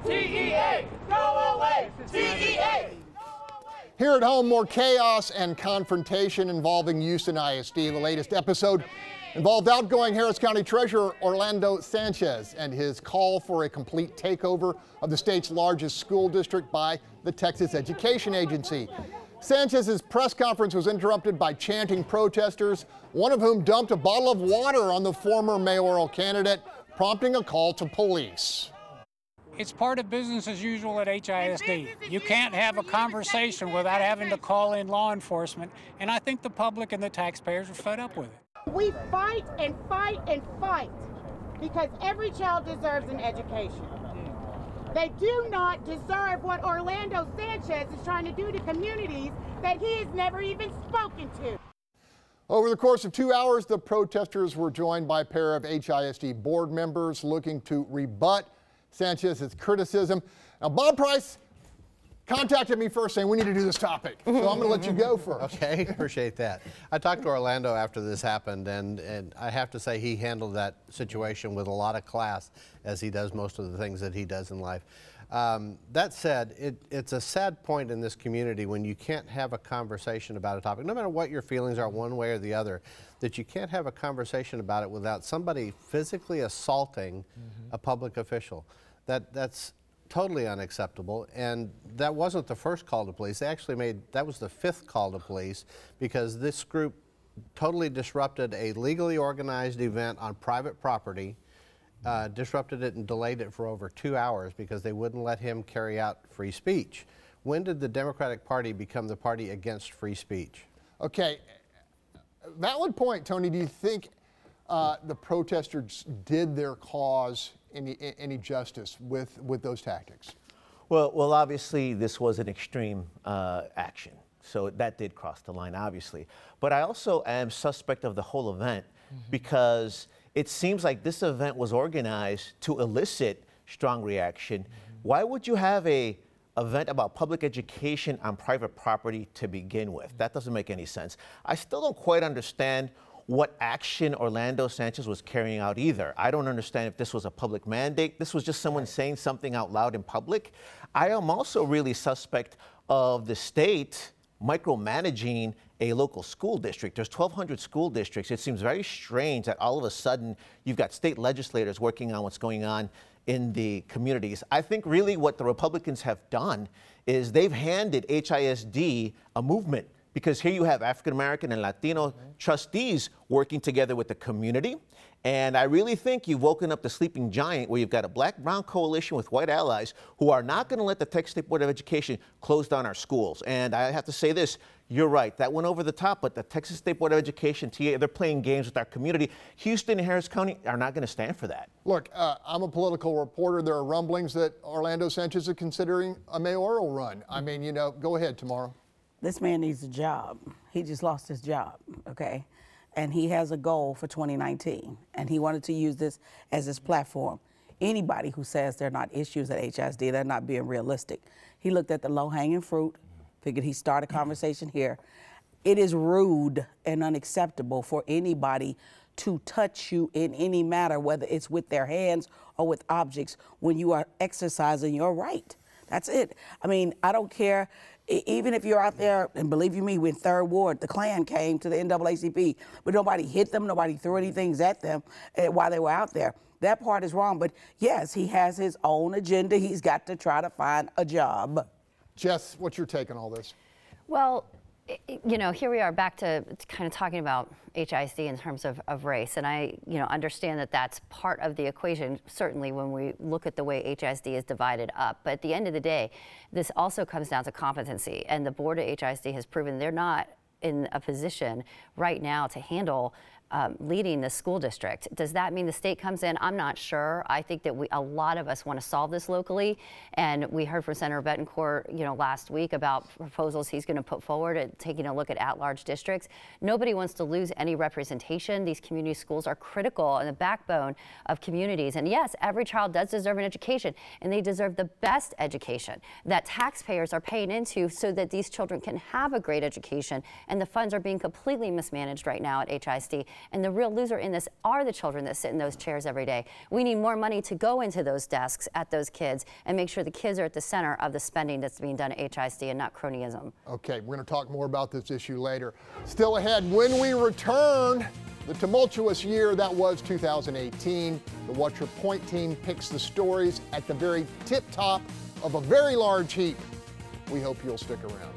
TEA! Go away! TEA! Here at home, more chaos and confrontation involving Houston ISD. The latest episode involved outgoing Harris County Treasurer Orlando Sanchez and his call for a complete takeover of the state's largest school district by the Texas Education Agency. Sanchez's press conference was interrupted by chanting protesters, one of whom dumped a bottle of water on the former mayoral candidate, prompting a call to police. It's part of business as usual at HISD. You can't have a conversation without having to call in law enforcement, and I think the public and the taxpayers are fed up with it. We fight and fight and fight because every child deserves an education. They do not deserve what Orlando Sanchez is trying to do to communities that he has never even spoken to. Over the course of 2 hours, the protesters were joined by a pair of HISD board members looking to rebut Sanchez's criticism. Now, Bob Price contacted me first saying we need to do this topic. So I'm going to let you go first. Okay, appreciate that. I talked to Orlando after this happened, and I have to say he handled that situation with a lot of class, as he does most of the things that he does in life. That said, it's a sad point in this community when you can't have a conversation about a topic, no matter what your feelings are one way or the other, that you can't have a conversation about it without somebody physically assaulting a public official. That's totally unacceptable, and that wasn't the first call to police. They actually that was the 5th call to police because this group totally disrupted a legally organized event on private property, disrupted it and delayed it for over 2 hours because they wouldn't let him carry out free speech. When did the Democratic Party become the party against free speech? Okay, valid point, Tony. Do you think the protesters did their cause any justice with those tactics? Well, obviously this was an extreme action, so that did cross the line, obviously. But I also am suspect of the whole event because it seems like this event was organized to elicit strong reaction. Why would you have an event about public education on private property to begin with? That doesn't make any sense. I still don't quite understand what action Orlando Sanchez was carrying out either. I don't understand if this was a public mandate. This was just someone saying something out loud in public. I am also really suspect of the state micromanaging a local school district. There's 1,200 school districts. It seems very strange that all of a sudden you've got state legislators working on what's going on in the communities. I think really what the Republicans have done is they've handed HISD a movement, because here you have African-American and Latino trustees working together with the community. And I really think you've woken up the sleeping giant where you've got a black-brown coalition with white allies who are not going to let the Texas State Board of Education close down our schools. And I have to say this, you're right, that went over the top, but the Texas State Board of Education, TA, they're playing games with our community. Houston and Harris County are not going to stand for that. Look, I'm a political reporter. There are rumblings that Orlando Sanchez is considering a mayoral run. I mean, you know, go ahead, Tomaro. This man needs a job. He just lost his job, okay? And he has a goal for 2019, and he wanted to use this as his platform. Anybody who says there are not issues at HISD, they're not being realistic. He looked at the low-hanging fruit, figured he'd start a conversation here. It is rude and unacceptable for anybody to touch you in any matter, whether it's with their hands or with objects, when you are exercising your right. That's it. I mean, I don't care. Even if you're out there, and believe you me, when 3rd Ward, the Klan came to the NAACP, but nobody hit them, nobody threw anything at them while they were out there. That part is wrong, but yes, he has his own agenda. He's got to try to find a job. Jess, what's your take on all this? Well, you know, here we are back to kind of talking about HISD in terms of race, and I, understand that that's part of the equation, certainly when we look at the way HISD is divided up. But at the end of the day, this also comes down to competency, and the board of HISD has proven they're not in a position right now to handle leading the school district. Does that mean the state comes in? I'm not sure. I think that a lot of us want to solve this locally, and we heard from Senator Betancourt, last week about proposals he's going to put forward at taking a look at large districts. Nobody wants to lose any representation. These community schools are critical and the backbone of communities. And yes, every child does deserve an education, and they deserve the best education that taxpayers are paying into so that these children can have a great education. And the funds are being completely mismanaged right now at HISD. And the real loser in this are the children that sit in those chairs every day. We need more money to go into those desks at those kids and make sure the kids are at the center of the spending that's being done at HISD and not cronyism. Okay, we're going to talk more about this issue later. Still ahead, when we return, the tumultuous year that was 2018. The What's Your Point team picks the stories at the very tip top of a very large heap. We hope you'll stick around.